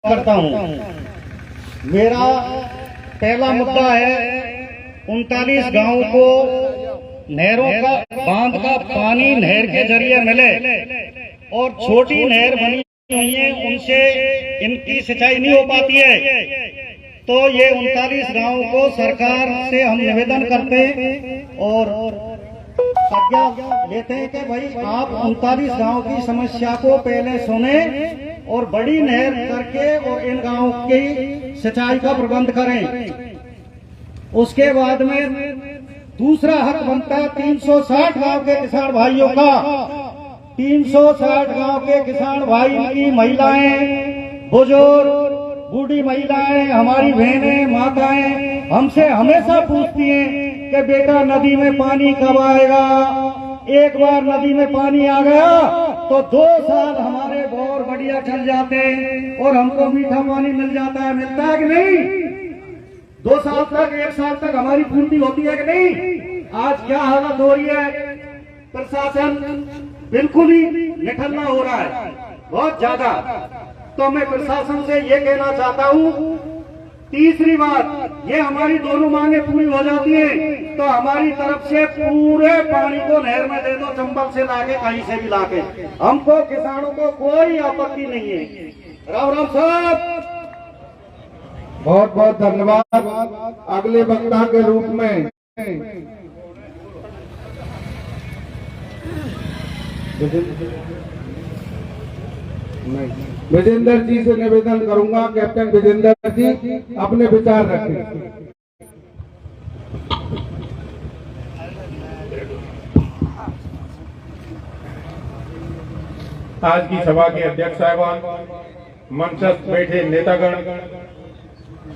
करता हूँ। मेरा पहला मुद्दा है 39 गांव को नहरों का बांध का पानी नहर के जरिए मिले और छोटी नहर बनी हुई है उनसे इनकी सिंचाई नहीं हो पाती है। तो ये 39 गांव को सरकार से हम निवेदन करते हैं और आज्ञा लेते हैं कि भाई आप 39 गांव की समस्या को पहले सुने और बड़ी नहर करके और इन गांव की सिंचाई का प्रबंध करें। उसके बाद में दूसरा हक बनता है 360 गांव के किसान भाइयों का। 360 गांव के किसान भाई की महिलाएं, बुजुर्ग, बूढ़ी महिलाएं, हमारी बहनें, माताएं हमसे हमेशा पूछती हैं कि बेटा नदी में पानी कब आएगा। एक बार नदी में पानी आ गया तो 2 साल हमारे बोर बढ़िया चल जाते हैं और हमको मीठा पानी मिल जाता है। मिलता है कि नहीं? 2 साल तक, 1 साल तक हमारी पूर्ति होती है कि नहीं? आज क्या हालत हो रही है? प्रशासन बिल्कुल ही निठल्ला हो रहा है, बहुत ज्यादा। तो मैं प्रशासन से ये कहना चाहता हूँ, तीसरी बात, ये हमारी दोनों मांगे पूरी हो जाती है तो हमारी तरफ से पूरे पानी को नहर में दे दो, चंबल से लाके, कहीं से भी लाके। हमको किसानों को कोई आपत्ति नहीं है। राम राम साहब, बहुत बहुत धन्यवाद। अगले वक्ता के रूप में विजेंद्र जी से निवेदन करूंगा, कैप्टन विजेंद्र जी अपने विचार रखें। आज की सभा के अध्यक्ष साहिबान, मंचस्थ बैठे नेतागण,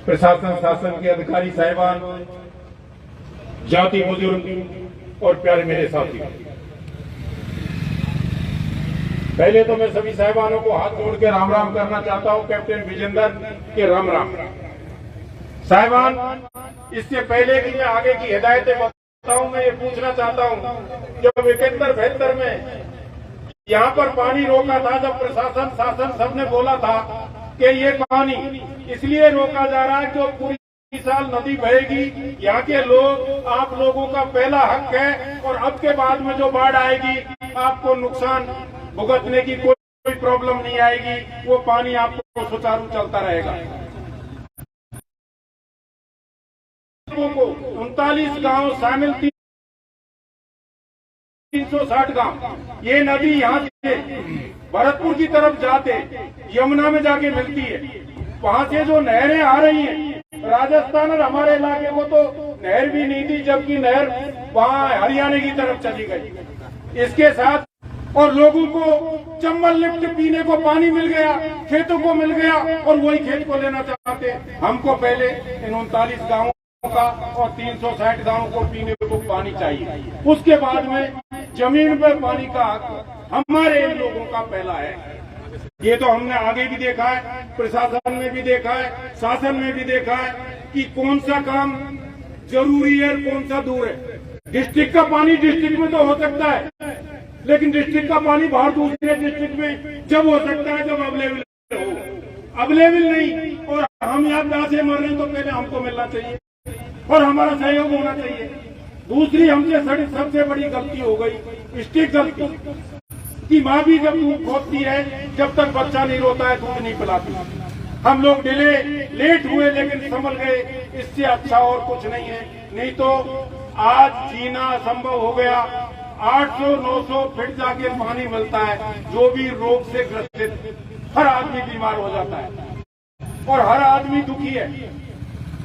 प्रशासन शासन के अधिकारी साहिबान, जाति बुजुर्ग और प्यारे मेरे साथी, पहले तो मैं सभी साहिबानों को हाथ जोड़ के राम राम करना चाहता हूं। कैप्टन विजेंद्र के राम राम साहिबान। इससे पहले कि मैं आगे की हिदायतें बताऊं, मैं ये पूछना चाहता हूं, जब 71-72 में यहाँ पर पानी रोका था, जब प्रशासन शासन सबने बोला था कि ये पानी इसलिए रोका जा रहा है कि पूरी साल नदी बहेगी, यहाँ के लोग, आप लोगों का पहला हक है और अब के बाद में जो बाढ़ आएगी आपको नुकसान भुगतने की कोई प्रॉब्लम नहीं आएगी, वो पानी आपको सुचारू चलता रहेगा। 39 गांव शामिल, 360 गांव, ये नदी यहाँ से भरतपुर की तरफ जाते यमुना में जाके मिलती है। वहां से जो नहरें आ रही हैं, राजस्थान और हमारे इलाके को तो नहर भी नहीं थी, जबकि नहर वहां हरियाणा की तरफ चली गई। इसके साथ और लोगों को चंबल लिफ्ट पीने को पानी मिल गया, खेतों को मिल गया और वही खेत को लेना चाहते। हमको पहले इन 39 गांवों का और 360 गांवों को पीने को पानी चाहिए। उसके बाद में जमीन पर पानी का हक हमारे इन लोगों का पहला है। ये तो हमने आगे भी देखा है, प्रशासन में भी देखा है, शासन में भी देखा है कि कौन सा काम जरूरी है और कौन सा दूर है। डिस्ट्रिक्ट का पानी डिस्ट्रिक्ट में तो हो सकता है, लेकिन डिस्ट्रिक्ट का पानी बाहर दूसरे डिस्ट्रिक्ट में जब हो सकता है जब अवेलेबल हो। अवेलेबल नहीं, और हम यहाँ प्यासे मर रहे हैं तो पहले हमको मिलना चाहिए और हमारा सहयोग होना चाहिए। दूसरी हमसे सबसे बड़ी गलती हो गई, स्टिक गलती, कि माँ भी जब दूध खोदती है, जब तक बच्चा नहीं रोता है दूध नहीं पिलाती। हम लोग लेट हुए लेकिन संभल गए, इससे अच्छा और कुछ नहीं है। नहीं तो आज जीना असंभव हो गया। 800-900 फीट जाके पानी मिलता है। जो भी रोग से ग्रसित हर आदमी बीमार हो जाता है और हर आदमी दुखी है।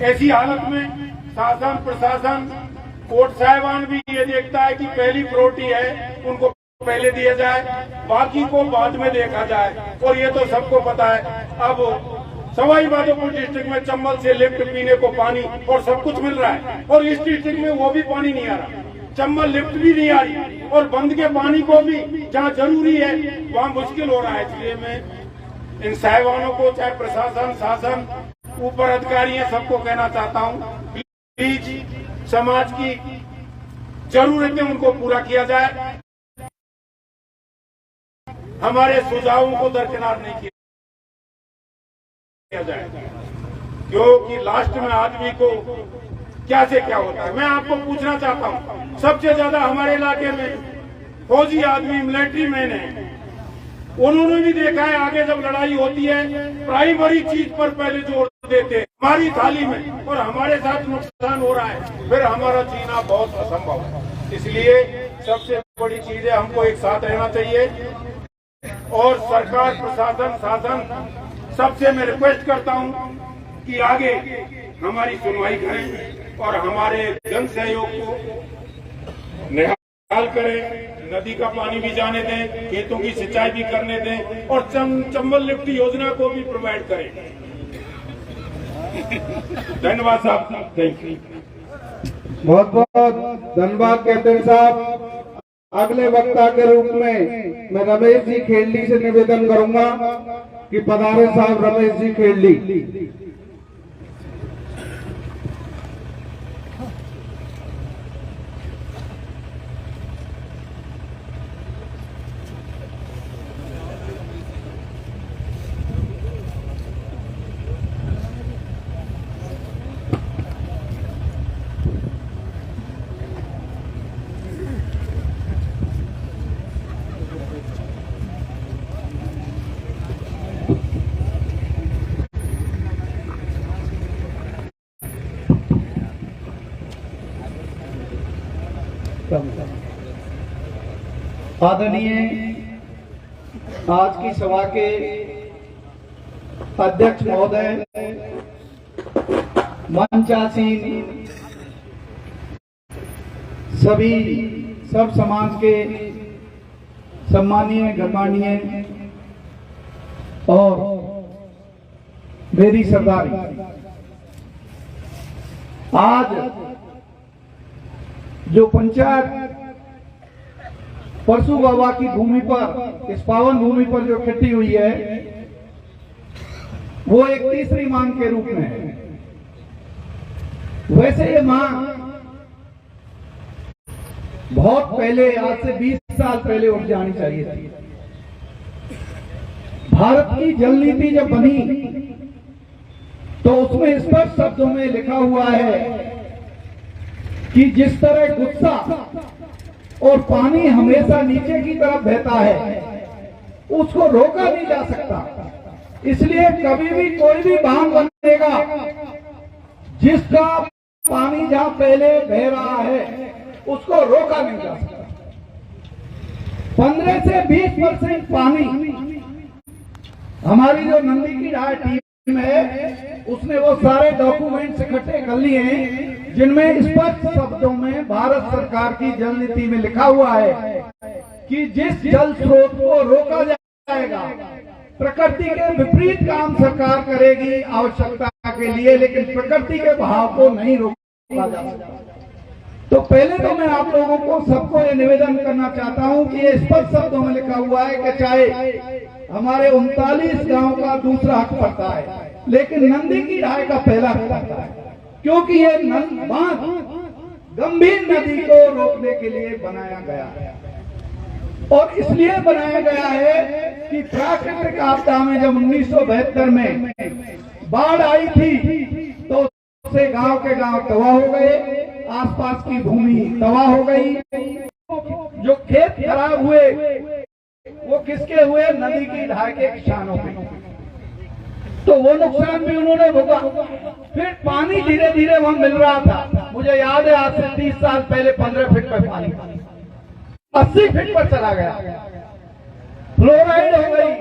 ऐसी हालत में शासन प्रशासन कोर्ट साहिबान भी ये देखता है कि पहली प्रायोरिटी है, उनको पहले दिया जाए, बाकी को बाद में देखा जाए। और ये तो सबको पता है, अब सवाई माधोपुर डिस्ट्रिक्ट में चंबल से लिफ्ट पीने को पानी और सब कुछ मिल रहा है, और इस डिस्ट्रिक्ट में वो भी पानी नहीं आ रहा, चंबल लिफ्ट भी नहीं आ रही, और बंद के पानी को भी जहाँ जरूरी है वहाँ मुश्किल हो रहा है। इसलिए मैं इन साहिबानों को, चाहे प्रशासन शासन ऊपर अधिकारी है, सबको कहना चाहता हूँ, प्लीज समाज की जरूरतें उनको पूरा किया जाए, हमारे सुझावों को दरकिनार नहीं किया। किया जाए, क्योंकि लास्ट में आदमी को क्या से क्या होता है। मैं आपको पूछना चाहता हूँ, सबसे ज्यादा हमारे इलाके में फौजी आदमी मिलिट्री मैन है, उन्होंने भी देखा है आगे जब लड़ाई होती है प्राइमरी चीज पर पहले जोर देते हैं, हमारी थाली में, और हमारे साथ नुकसान हो रहा है, फिर हमारा जीना बहुत असंभव है। इसलिए सबसे बड़ी चीज है हमको एक साथ रहना चाहिए, और सरकार प्रशासन शासन सबसे मैं रिक्वेस्ट करता हूं कि आगे हमारी सुनवाई करें और हमारे जन सहयोग को निहाल करें, नदी का पानी भी जाने दें, खेतों की सिंचाई भी करने दें, और चंबल लिफ्ट योजना को भी प्रोवाइड करें। धन्यवाद साहब, थैंक यू। बहुत बहुत धन्यवाद कैप्टन साहब। अगले वक्ता के रूप में मैं रमेश जी खेड़ली से निवेदन करूंगा कि पधारे साहब रमेश जी खेड़ली। आदरणीय आज की सभा के अध्यक्ष महोदय, मंचासीन सभी सब समाज के सम्मानीय गणमान्य और मेरी सरदारी, आज जो पंचायत परशु बाबा की भूमि पर, इस पावन भूमि पर जो इकट्ठी हुई है, वो एक तीसरी मांग के रूप में है। वैसे ये मांग बहुत पहले, आज से 20 साल पहले उठ जानी चाहिए थी। भारत की जल नीति जब बनी तो उसमें स्पष्ट शब्दों में लिखा हुआ है कि जिस तरह गुस्सा और पानी हमेशा नीचे की तरफ बहता है, उसको रोका नहीं जा सकता। इसलिए कभी भी कोई भी बांध बनेगा जिसका पानी जहां पहले बह रहा है, उसको रोका नहीं जा सकता। 15 से 20% पानी हमारी जो नंदी की राय टीम है, उसने वो सारे डॉक्यूमेंट्स इकट्ठे कर लिए हैं जिनमें स्पष्ट शब्दों में भारत सरकार की जल नीति में लिखा हुआ है कि जिस जल स्रोत को रोका जाएगा, प्रकृति के विपरीत काम सरकार करेगी आवश्यकता के लिए, लेकिन प्रकृति के बहाव को नहीं रोका जा सकता। तो पहले तो मैं आप लोगों को सबको ये निवेदन करना चाहता हूं कि ये स्पष्ट शब्दों में लिखा हुआ है कि चाहे हमारे 39 गांव का दूसरा हक पड़ता है, लेकिन नंदी की राय का पहला हक पड़ता है, क्योंकि ये बांध गंभीर नदी को रोकने के लिए बनाया गया है। और इसलिए बनाया गया है कि प्राकृतिक आपदा में जब 1972 में बाढ़ आई थी तो उससे गांव के गांव तबाह हो गए, आसपास की भूमि तबाह हो गई, जो खेत खराब हुए वो किसके हुए? नदी की ढाई के किसानों पे। तो वो नुकसान भी उन्होंने भोगा। फिर पानी धीरे धीरे वहां मिल रहा था। मुझे याद है आज से 30 साल पहले 15 फीट पर पानी 80 फीट पर चला गया, फ्लोराइड हो गई।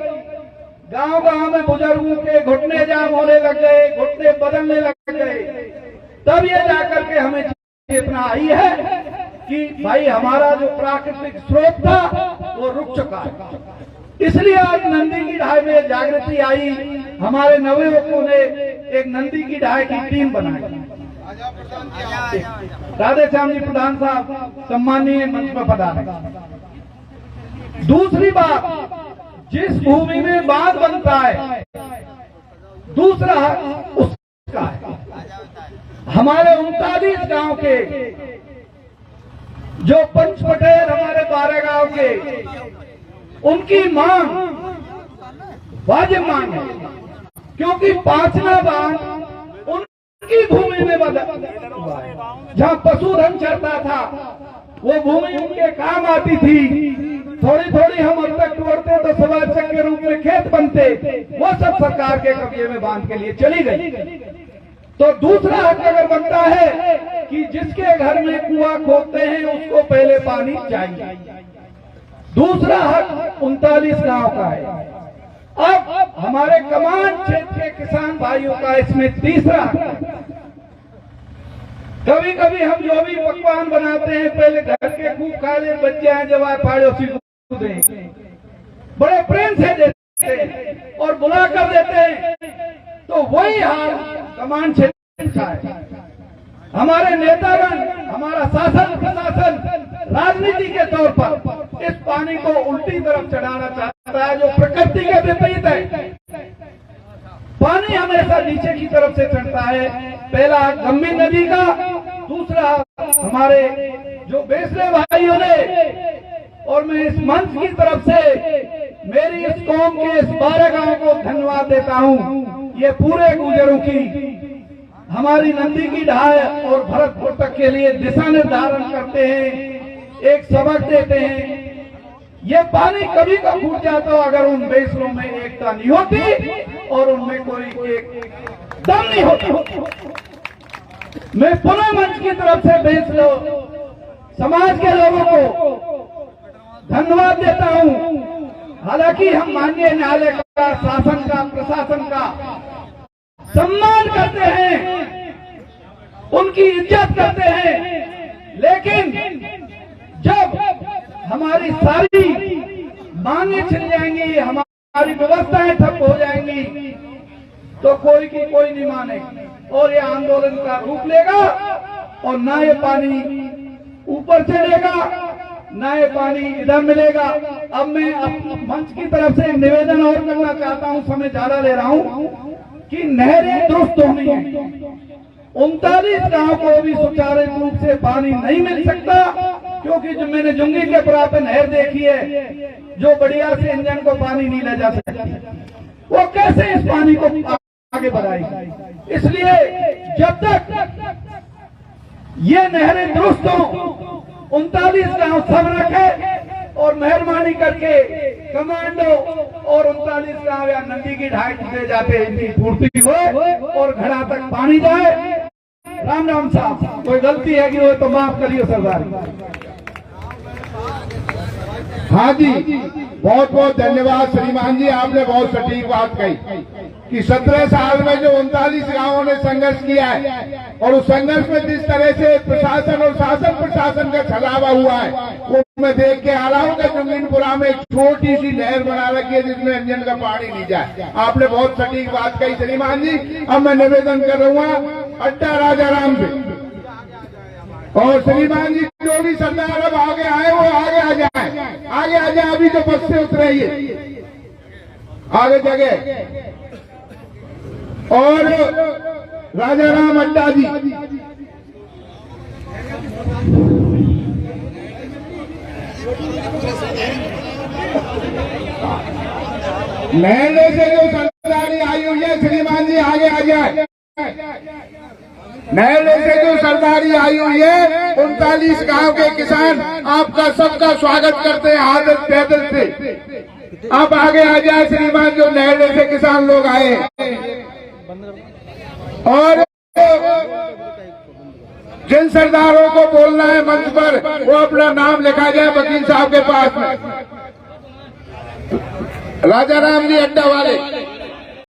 गांव गांव में बुजुर्गों के घुटने जाम होने लग गए, घुटने बदलने लग गए। तब ये जाकर के हमें चेतना आई है कि भाई हमारा जो प्राकृतिक स्रोत था वो रुक चुका है। इसलिए आज नंदी की ढाई में जागृति आई। हमारे नवयुवकों ने एक नंदी की ढाई की टीम बनाई। राधे श्याम जी प्रधान साहब सम्मानीय मंच पर पधारे। दूसरी बात, जिस भूमि में बांध बनता है दूसरा उसका है। हमारे 39 गांव के जो पंचपटेर हमारे 12 गांव के, उनकी मांग वाजिब मांग है क्योंकि पांचवा बांध उनकी भूमि में बदल हुआ है। जहां पशुधन चरता था वो भूमि उनके काम आती थी। थोड़ी थोड़ी हम अब तक तोड़ते तो सवाचक के रूप में खेत बनते, वो सब सरकार के कब्जे में बांध के लिए चली गई। तो दूसरा हक अगर बनता है कि जिसके घर में कुआं खोदते हैं उसको पहले पानी चाहिए। दूसरा हक 39 गांव का है। अब हमारे कमांड क्षेत्र के किसान भाइयों का इसमें तीसरा हक है। कभी कभी हम जो भी पकवान बनाते हैं पहले घर के खूब खा ले, बच्चे हैं जब आए फाड़ो बड़े प्रेम से देते हैं और बुला कर देते हैं। तो वही हाल कमांड क्षेत्र का है। हमारे नेतागण, हमारा शासन प्रशासन राजनीति के तौर पर इस पानी को उल्टी तरफ चढ़ाना चाहता है, जो प्रकृति के विपरीत है। पानी हमेशा नीचे की तरफ से चढ़ता है। पहला गंभीर नदी का, दूसरा हमारे जो बेसरे भाइयों ने, और मैं इस मंच की तरफ से मेरी इस कौम के इस 12 गांव को धन्यवाद देता हूं। ये पूरे गुजरों की हमारी नंदी की ढाल और भरतपुर तक के लिए दिशा निर्धारण करते हैं, एक सबक देते हैं। ये पानी कभी का फूट जाता अगर उन बेसरों में एकता नहीं होती और उनमें कोई एक दम नहीं होता। मैं पुनः मंच की तरफ से बेसरो समाज के लोगों को धन्यवाद देता हूं। हालांकि हम माननीय न्यायालय का, शासन का, प्रशासन का सम्मान करते हैं, उनकी इज्जत करते हैं, लेकिन जब हमारी सारी मांगे छिन जाएंगी, हमारी व्यवस्थाएं ठप हो जाएंगी, तो कोई की कोई नहीं माने और ये आंदोलन का रूप लेगा और ना ये पानी ऊपर चढ़ेगा ना ये पानी इधर मिलेगा। अब मैं मंच की तरफ से निवेदन और करना चाहता हूं, समय ज्यादा ले रहा हूं, कि नहरें दुरुस्त होनी है। 39 गांव को भी सुचारू रूप से पानी नहीं मिल सकता, क्योंकि जो मैंने जुंगी के पुरा पे नहर देखी है, जो बढ़िया से इंजन को पानी नहीं ले जा सकती, वो कैसे इस पानी को आगे बढ़ाएगी। इसलिए जब तक ये नहरें दुरुस्त हो, 39 गांव सब रखे और मेहरबानी करके कमांडो और 39 गांव या नदी की ढाई टूटे जाते इनकी पूर्ति हो और घड़ा तक पानी जाए। राम राम साहब, कोई गलती है कि वो तो माफ करिए सरदार। हाँ जी, बहुत बहुत धन्यवाद श्रीमान जी, आपने बहुत सटीक बात कही कि 17 साल में जो 39 गांवों ने संघर्ष किया है और उस संघर्ष में जिस तरह से प्रशासन और शासन प्रशासन का छलावा हुआ है, वो मैं देख के आ रहा हूँ कि जुंगीनपुरा में एक छोटी सी नहर बना रखी है जिसमें इंजन का पानी नहीं जाए। आपने बहुत सटीक बात कही श्रीमान जी। अब मैं निवेदन कर रहा हूँ अड्डा राजाराम से, और श्रीमान जी जो भी सरदार अब आगे आए वो आगे आ जाए, आगे आ जाए। अभी तो बस से उतरिए आगे जगह। और राजाराम अड्डा जी, नहर से जो सरदारी आई हुई है श्रीमान जी आगे आ जाए। नहर से जो सरदारी आई हुई है 39 गांव के किसान आपका सबका स्वागत करते हैं हाथ पैदल से। आप आगे आ जाए श्रीमान, जो नहर से किसान लोग आए। और जिन सरदारों को बोलना है मंच पर वो अपना नाम लिखा जाए वकील साहब के पास में। राजाराम जी अड्डा वाले।